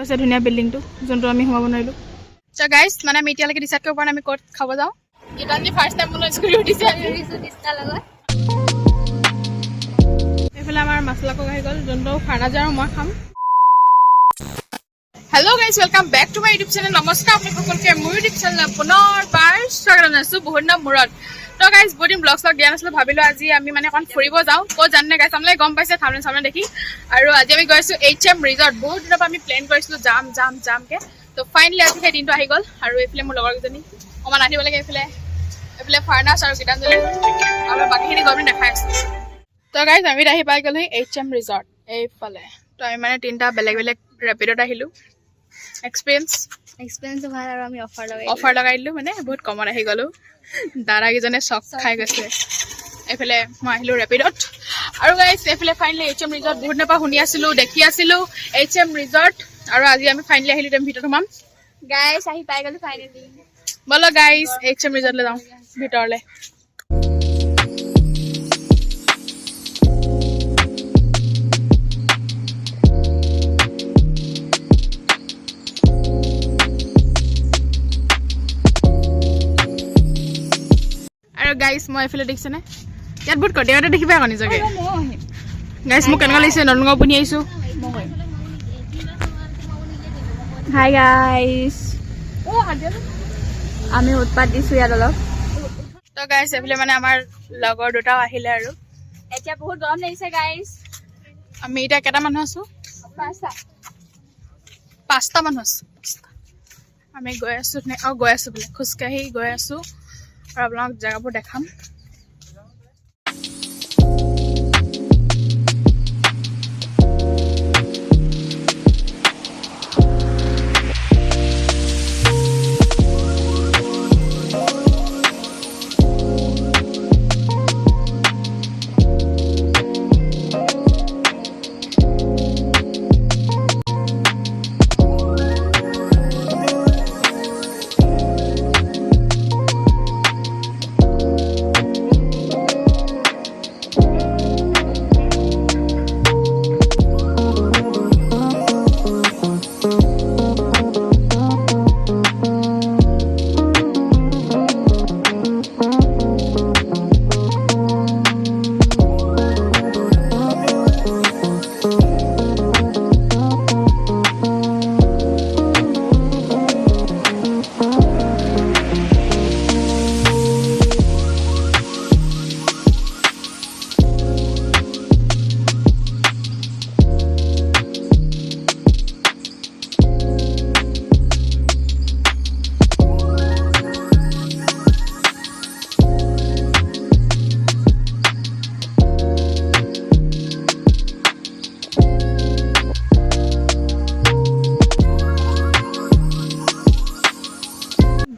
হৈছে ধুনীয়া বিল্ডিংটো যোনটো আমি সোমাব নোৱাৰিলোঁ চ' গাইজ মানে আমি এতিয়ালৈকে ডিচাইড কৰিব পৰা নাই আমি ক'ত খাব যাওঁ গীতাঞ্জলি ফাৰ্ষ্ট টাইম মোৰ স্কুটি উঠিছে এইফালে আমাৰ মাছলাকক আহি গ'ল যোনটো ফাৰ্নাজাৰ আৰু মই খাম hello' guys welcome back to my YouTube channel নমস্কাৰ আপুনি সকলোকে মোৰ ইউটিউব চেনেল পুনৰবাৰ স্বাগতম জনাইছোঁ বহুত দিনৰ মূৰত তো গাইজ বহুত দিন ব্লগ দিয়া নাছিলোঁ ভাবিলোঁ আজি আমি মানে অকণ ফুৰিব যাওঁ ক'ত জানে গাইজ আপোনালোকে গম পাইছে থামনে চামনে দেখি আৰু আজি আমি গৈ আছোঁ HM ৰিজৰ্ট বহুত দিনৰ পৰা আমি প্লেন কৰিছিলোঁ যামকৈ তো ফাইনেলি আজি সেই দিনটো আহি গ'ল আৰু এইফালে মোৰ লগৰকেইজনী অকণমান আহিব লাগে এইফালে ফাৰ্নাছ আৰু গীতাঞ্জলি আৰু বাকীখিনি গৈ পিনি দেখাই আছোঁ তো গাইজ আমি আহি পাই গ'লো HM ৰিজৰ্ট এইফালে তো আমি মানে তিনিটা বেলেগ বেলেগ ৰেপিডত আহিলোঁ এক্সপিৰিয়েঞ্চ ভাল আৰু আমি অফাৰ লগাই দিলোঁ মানে বহুত কমত আহি গ'লোঁ দাদাকেইজনে চক খাই গৈছে এইফালে মই আহিলোঁ ৰেপিডত আৰু গাইজ এইফালে ফাইনেলি HM ৰিজৰ্ট বহুত দিনৰ পৰা শুনি আছিলোঁ দেখি আছিলোঁ HM ৰিজৰ্ট আৰু আজি আমি ফাইনেলি আহিলোঁ তেওঁ ভিতৰত সোমাম গাইজ আহি পাই গ'লোঁ ফাইনেলি ব'লো গাইজ HM ৰিজৰ্টলৈ যাওঁ ভিতৰলৈ আৰু গাইজ মই এইফালে দেখিছেনে ইয়াত বহুত কটিয়াতে দেখিবা আকৌ নিজকে গাইজ মোক কেনেকুৱা লাগিছে নতুন পিন্ধি আহিছোঁ হাই গাইজ আমি উৎপাত দিছোঁ ইয়াত অলপ তো গাইজ এইফালে মানে আমাৰ লগৰ দুটাও আহিলে আৰু এতিয়া বহুত গৰম লাগিছে গাইজ আমি এতিয়া কেইটা মানুহ আছোঁ পাঁচটা মানুহ আছোঁ আমি গৈ আছোঁ গৈ আছোঁ বোলে খোজকাঢ়ি গৈ আছোঁ আৰু আপোনাক জেগাবোৰ দেখাম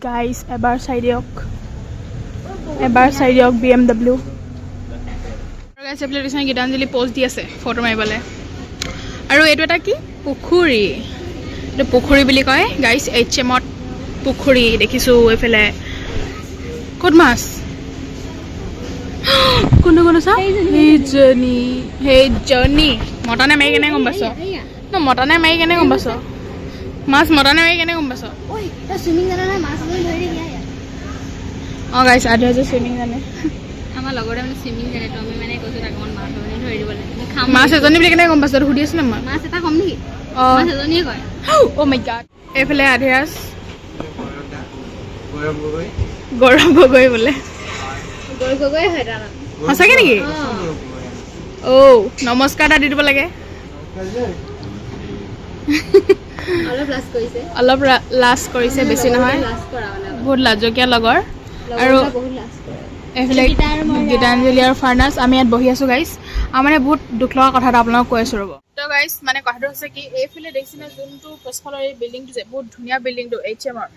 গাইজ এবাৰ চাই দিয়ক BMW গাইজ এইফালে দিছে গীতাঞ্জলি প'ষ্ট দি আছে ফটো মাৰিবলৈ আৰু এইটো এটা কি পুখুৰী এইটো পুখুৰী বুলি কয় গাইজ HMত পুখুৰী দেখিছোঁ এইফালে ক'ত মাছ কোনটো চাওঁ সেইজনী মতানে মাৰি কেনে গম পাইছ ন মতানে মাৰি কেনে গম পাইছ মাছ মতানে মাৰি কেনে গম পাইছ অঁ গাইছ আধি হৈছে চুইমিং জানে আমাৰ লগতে মানে চুইমিং জানে তো আমি মানে কৈছোঁ তাক অকণমান মাছ এজনী ধৰি দিবলৈ মাছ এজনী বুলি কেনেকৈ গম পাইছোঁ সুধি আছোঁ ন মই মাছ এটা কম নেকি অঁ মাছ এজনীয়ে কয় অ' মাই গড এইফালে আধিৰাজ গৌৰৱ গগৈ বোলে গগৈ হয় তাৰ সঁচাকৈ নেকি অ' নমস্কাৰ এটা দি দিব লাগে অলপ লাজ কৰিছে বেছি নহয় বহুত লাজকীয়া লগৰ আৰু এইফালে গীতাঞ্জলি আৰু ফাৰ্নাছ আমি ইয়াত বহি আছোঁ গাইজ আৰু মানে বহুত দুখ লগা কথা এটা আপোনালোকক কৈ আছোঁ ৰ'ব তো গাইজ মানে কথাটো হৈছে কি এইফালে দেখিছেনে যোনটো পিছফালৰ এই বিল্ডিংটো যে বহুত ধুনীয়া বিল্ডিংটো HMৰ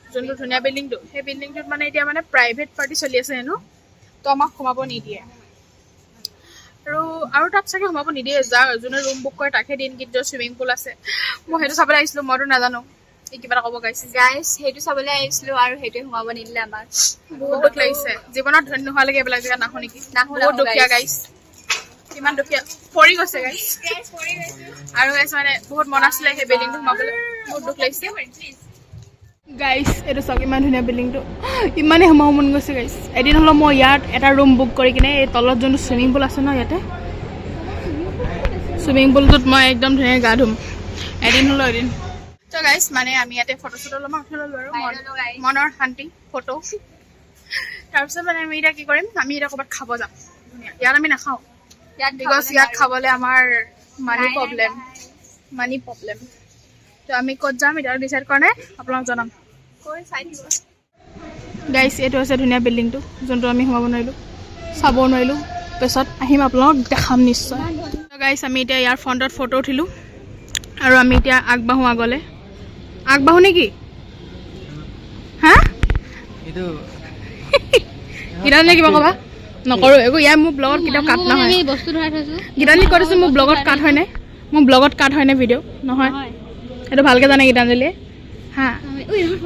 যোনটো ধুনীয়া বিল্ডিংটো সেই বিল্ডিংটোত মানে এতিয়া মানে প্ৰাইভেট পাৰ্টি চলি আছে হেনো তো আমাক সোমাব নিদিয়ে আৰু তাত চাগে সোমাব নিদিয়ে যোনে ৰুম বুক কৰে তাকহে দিন কিন্তু চুইমিং পুল আছে মই সেইটো চাবলৈ আহিছিলোঁ মইতো নাজানো কিবা এটা ক'ব গাইজ সেইটো চাবলৈ আহিছিলোঁ আৰু সেইটোৱে সোমাব নিদিলে আমাক বহুত দুখ লাগিছে জীৱনত ধন্য নোহোৱালৈকে এইবিলাক জেগাত নাহোঁ নেকি বহুত দুখীয়া গাইজ কিমান দুখীয়া পৰি গৈছে গাইছ আৰু গাইছ মানে বহুত মন আছিলে সেই বিল্ডিংটো সোমাবলৈ বহুত দুখ লাগিছে গাইছ এইটো চাওক ইমান ধুনীয়া বিল্ডিংটো ইমানেই সোমাব মন গৈছে গাইছ এদিন হ'লেও মই ইয়াত এটা ৰুম বুক কৰি কিনে এই তলত যোনটো চুইমিং পুল আছে ন ইয়াতে চুইমিং পুলটোত মই একদম ধুনীয়াকৈ গা ধুম এদিন হ'লেও এদিন তো গাইছ মানে আমি ইয়াতে ফটো চটো ল'ম উঠি ল'লোঁ আৰু মনৰ শান্তি ফটো তাৰপিছত মানে আমি এতিয়া কি কৰিম আমি এতিয়া ক'ৰবাত খাব যাম ধুনীয়া ইয়াত আমি নাখাওঁ বিকজ ইয়াত খাবলৈ আমাৰ মানি প্ৰব্লেম তো আমি ক'ত যাম এতিয়া ডিচাইড কৰা নাই আপোনাক জনাম গাইছ এইটো আছে ধুনীয়া বিল্ডিংটো যোনটো আমি সোমাব নোৱাৰিলোঁ চাব নোৱাৰিলোঁ পিছত আহিম আপোনালোকক দেখাম নিশ্চয় গাইছ আমি এতিয়া ইয়াৰ ফ্ৰণ্টত ফটো উঠিলোঁ আৰু আমি এতিয়া আগবাঢ়োঁ আগলৈ আগবাঢ়োঁ নেকি হা গীতাঞ্জলি কিবা ক'বা নকৰোঁ একো ইয়াৰ মোৰ ব্লগত কেতিয়াও কাট নহয় গীতাঞ্জলি কৈ দিছোঁ মোৰ ব্লগত কাট হয়নে মোৰ ব্লগত কাট হয়নে ভিডিঅ' নহয় সেইটো ভালকৈ জানে গীতাঞ্জলিয়ে হা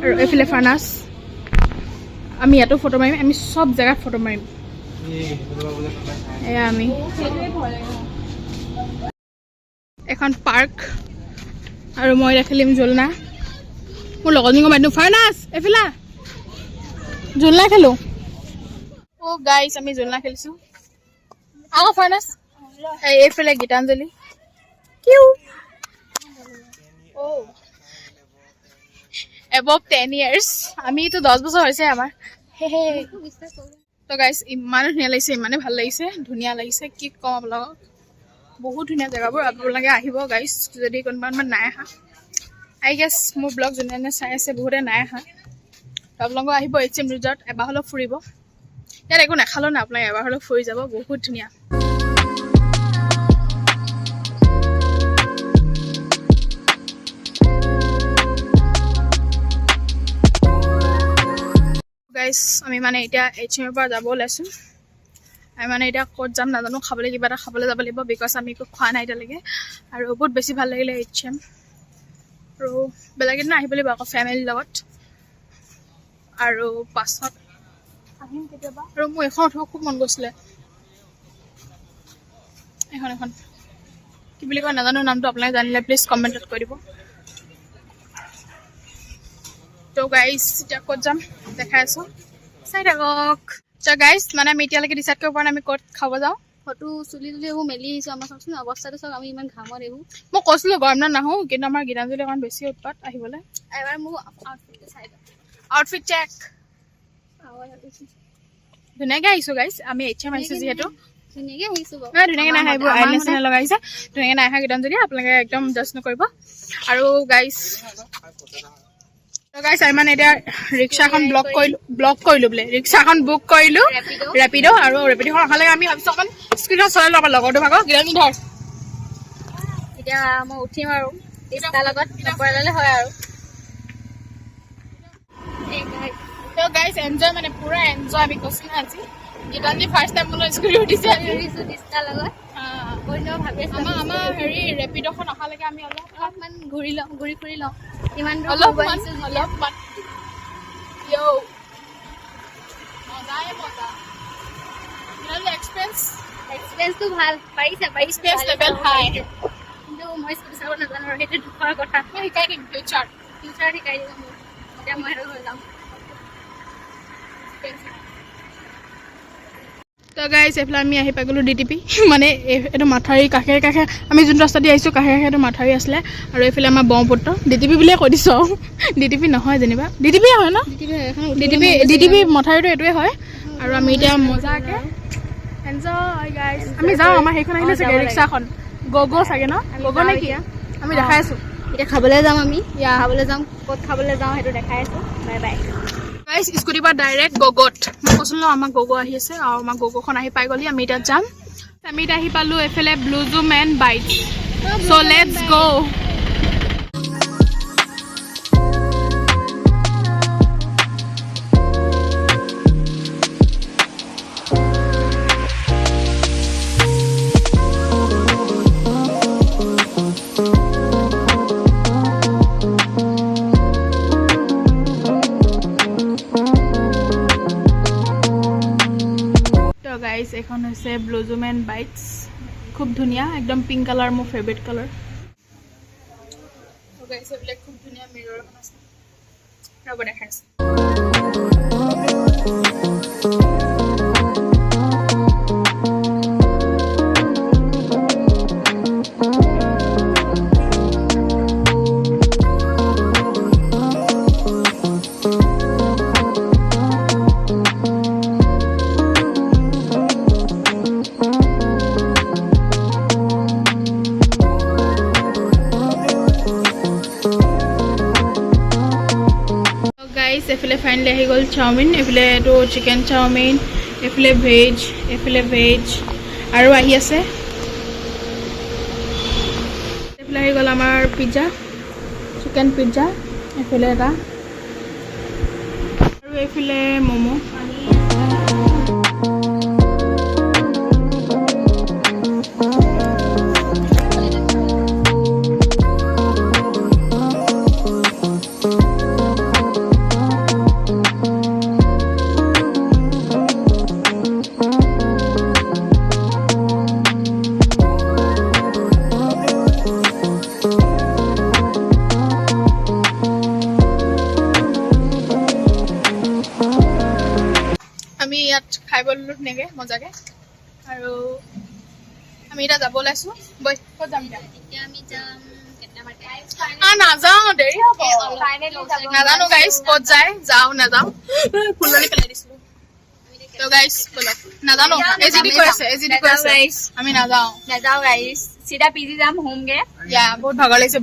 আৰু এইফালে ফাৰ্নাছ আমি ইয়াতো ফটো মাৰিম আমি চব জেগাত ফটো মাৰিম এয়া আমি এখন পাৰ্ক আৰু মই এতিয়া খেলিম জোলনা মোৰ লগৰজনীক মাতি দিওঁ ফাৰ্নাছ এইফালে জোলনা খেলোঁ অ' গাইছ আমি জোলনা খেলিছোঁ আকৌ ফাৰ্নাছ এইফালে গীতাঞ্জলি কিউ অ' এবভ 10 years আমিতো 10 বছৰ হৈছে আমাৰ তো গাইছ ইমানে ধুনীয়া লাগিছে ইমানে ভাল লাগিছে ধুনীয়া লাগিছে কি ক'ম আপোনালোকক বহুত ধুনীয়া জেগাবোৰ আপোনালোকে আহিব গাইছ যদি কোনোবা নাই আহা আই গেছ মোৰ ব্লগ যোনে চাই আছে বহুতে নাই আহা আপোনালোকে আহিব HM ৰিজৰ্ট এবাৰ হ'লেও ফুৰিব ইয়াত একো নাখালেও না আপোনালোকে এবাৰ হ'লেও ফুৰি যাব বহুত ধুনীয়া গাইছ আমি মানে এতিয়া HMৰ পৰা যাব ওলাইছোঁ আমি মানে এতিয়া ক'ত যাম নাজানো খাবলৈ কিবা এটা খাবলৈ যাব লাগিব বিকজ আমি একো খোৱা নাই এতিয়ালৈকে আৰু বহুত বেছি ভাল লাগিলে HM আৰু বেলেগ এদিন আহিব লাগিব আকৌ ফেমিলিৰ লগত আৰু পাছত আহিম কেতিয়াবা আৰু মোৰ এখন উঠিব খুব মন গৈছিলে এখন কি বুলি কয় নাজানো নামটো আপোনালোকে জানিলে প্লিজ কমেণ্টত কৈ দিব তো গাইছ এতিয়া ক'ত যাম দেখাই আছোঁ চাই থাকক তো গাইছ মানে আমি এতিয়ালৈকে ডিচাইড কৰিব পৰা নাই আমি ক'ত খাব যাওঁ ফটো চুলি তুলি এইবোৰ মেলি আহিছোঁ আমাৰ চাওকচোন অৱস্থাটো চাওক আমি ইমান ঘামত এইবোৰ মই কৈছিলোঁ গৰম দিনত নাহোঁ কিন্তু আমাৰ গীতাঞ্জলি অকণ বেছি উৎপাত আহিবলৈ এবাৰ মোৰ আউটফিট চেক ধুনীয়াকৈ আহিছোঁ গাইছ আমি HM আহিছোঁ যিহেতু ধুনীয়াকৈ নাহে এইবোৰ আইলাইনাৰ লগাইছে ধুনীয়াকৈ নাই আহা গীতাঞ্জলি আপোনালোকে একদম জাজ নকৰিব আৰু গাইছ আমি মানে এতিয়া ৰিক্সাখন ব্লক কৰিলোঁ বোলে ৰিক্সাখন বুক কৰিলোঁ ৰেপিড' আৰু ৰেপিড'খন অহালৈকে আমি ভাবিছোঁ অকণ স্ক্ৰীণত চলাই লওঁ আমাৰ লগৰটো ভাগৰ গীতাঞ্জলি ধৰ এতিয়া মই উঠিম আৰু তাৰ লগত নপৰালে হয় আৰু তো গাইছ এনজয় মানে পুৰা এনজয় আমি কৈছোঁ না আজি গীতাঞ্জলি ফাৰ্ষ্ট টাইম মোৰ স্কুটি উঠিছে তাৰ লগত আমাৰ হেৰি ৰেপিড'খন অহালৈকে আমি অলপমান ঘূৰি ফুৰি লওঁ ইমান অলপমান এক্সপেৰিয়েঞ্চটো ভাল পাৰিছে লেভেল হাই কিন্তু মই স্কুটি চাব নাজানো আৰু সেইটো দুখৰ কথা মই শিকাই দিম ফিউচাৰ শিকাই দিম মোক এতিয়া মই সেইটো হৈ যাম তো গাইছ এইফালে আমি আহি পাই গ'লোঁ DTP মানে এইটো মাথাউৰি কাষে কাষে আমি যোনটো ৰাস্তা দি আহিছোঁ কাষে কাষে এইটো মাথাউৰি আছিলে আৰু এইফালে আমাৰ ব্ৰহ্মপুত্ৰ DTP বুলিয়ে কৈ দিছোঁ DTP নহয় যেনিবা DTP হয় ন DTP মাথাউৰিটো এইটোৱে হয় আৰু আমি এতিয়া মজাকৈ এনজয় গাইছ আমি যাওঁ আমাৰ সেইখন আহিলে চাগে ৰিক্সাখন গ'গ' চাগে ন গ'গ' নে কি আমি দেখাই আছোঁ এতিয়া খাবলৈ যাম আমি খাবলৈ যাম ক'ত খাবলৈ যাওঁ সেইটো দেখাই আছোঁ বাই বাই গাইছ স্কুটিৰ পৰা ডাইৰেক্ট গ'গ'ত মই কৈছিলোঁ ন আমাৰ গ'গ' আহি আছে আৰু আমাৰ গ'গ'খন আহি পাই গ'লি আমি এতিয়া যাম আমি এতিয়া আহি পালোঁ এইফালে blue zoom and bites so' let's গ' গাইছ এখন হৈছে ব্লু জুম এণ্ড বাইটছ খুব ধুনীয়া একদম পিংক কালাৰ মোৰ ফেভৰেট কালাৰ গাইছ এইবিলাক খুব ধুনীয়া মিৰৰ এখন আছে ৰ'ব দেখাইছোঁ এফালে ফাইনেলি আহি গ'ল চাওমিন এফালে এইটো চিকেন চাওমিন এফালে ভেজ আৰু আহি আছে এফালে আহি গ'ল আমাৰ পিজ্জা চিকেন পিজ্জা এফালে এটা আৰু এফালে ম'ম' আমি ইয়াত খাই বললো নেগে মজাকে আৰু আমি এটা যাব ওলাইছো বই ক'ত যাম এতিয়া আমি যাম নাযাওঁ দেৰি হ'ব নাজানো গাইজ ক'ত যায় যাওঁ নাযাওঁ ফুলনি পেলাই দিছিলো তো গাইজ বলক নাজানো এজিডি কৈ আছে আমি নাযাওঁ গাইজ চিধা পিজি যাম হোমগে ইয়া বহুত ভাগৰ লাগিছে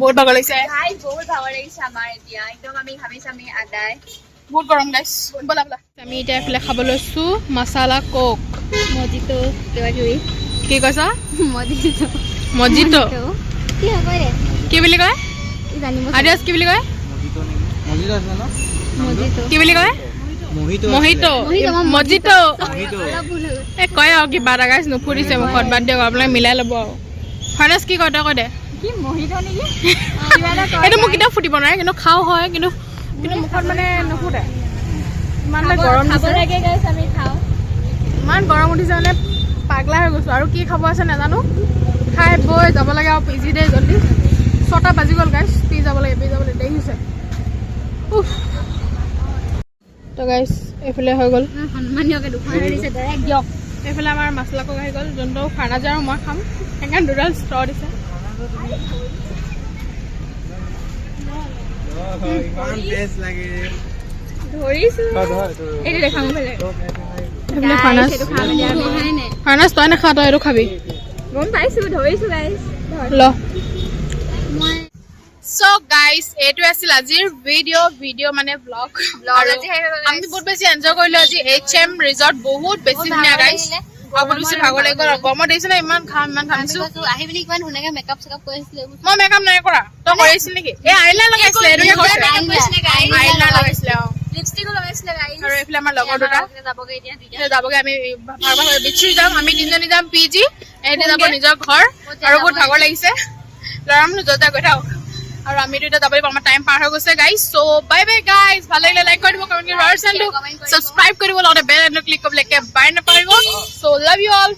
আমাৰ এতিয়া একদম আমি ভাবিছো আমি আদায় বহুত গৰম গাইছ বলা বলা আমি এতিয়া এফালে খাব লৈছো মছালা কোক মজিটো কিবা কিবি কি কৈছা মজিটো মজিটো কি হ'ব ৰে কি বুলি কয় জানিব আদিয়াস কি বুলি কয় কি বুলি কয় মহিটো মজিটো এই কয় আৰু কিবা এটা গাইছ নুফুৰিছে মুখত বাদ দিয়ক আপোনালোকে মিলাই ল'ব আৰু ফাইনেছ কি কয় তই কৈ দে কি মহিটো নেকি এইটো মোক কেতিয়াও ফুটিব নোৱাৰে কিন্তু খাওঁ হয় কিন্তু মুখত মানে নুফুটে ইমান গৰম খাব লাগে গাইছ আমি খাওঁ ইমান গৰম উঠিছে মানে পাগলা হৈ গৈছোঁ আৰু কি খাব আছে নাজানো খাই বৈ যাব লাগে আৰু পিজি দে জল্দি 6টা বাজি গ'ল গাইছ পি যাব লাগে দেৰি হৈছে তো গাইছ এইফালে হৈ গ'ল সন্মানীয়কে দুখন দিছে ডাইৰেক্ট দিয়ক এইফালে আমাৰ মছলা কক আহি গ'ল যোনটো ফাৰ্নাজাৰ আৰু মই খাম সেইকাৰণে দুডাল ষ্ট্ৰ দিছে ফাৰ্নাজ তই নাখা তই এইটো খাবি গম পাইছো ধৰিছো গাইছ ল সো গাইস এইটো আছিল আজিৰ ভিডিও মানে ব্লগ আমি বহুত বেছি এনজয় কৰিলো আজি HM ৰিজৰ্ট বহুত বেছি ধুনীয়া গাইস বহুত বেছি ভাগৰ লাগি গ'ল গৰমত দেখিছে না ইমান খামিছো আহি বুলি কিমান ধুনীয়াকে মেকআপ চেকআপ কৰিছিলে মই মেকআপ নাই কৰা তই কৰিছিল নেকি এই আইলাইনাৰ লগাইছিলে এইটোকে কৈছে আইলাইনাৰ লগাইছিলে লিপষ্টিকো লগাইছিলে গাইছ আৰু এইফালে আমাৰ লগৰ দুটা যাবগে এতিয়া যাবগে আমি ভাগৰ বিচি যাম আমি তিনিজনী যাম পিজি এহেঁতে যাব নিজৰ ঘৰ আৰু বহুত ভাগৰ লাগিছে ল'ৰা মানুহ য'তে গৈ থাকক আৰু আমি দুটা যাব লাগিব আমাৰ টাইম পাৰ হৈ গৈছে গাইজ চ' বাই বাই গাইজ ভাল লাগিলে লাইক কৰি দিব কমেণ্ট কৰিব আৰু চেনেলটো ছাবস্ক্ৰাইব কৰিব লগতে বেল আইকনটো ক্লিক কৰিবলৈ একেবাৰে নাপাহৰিব চ' লাভ ইউ অল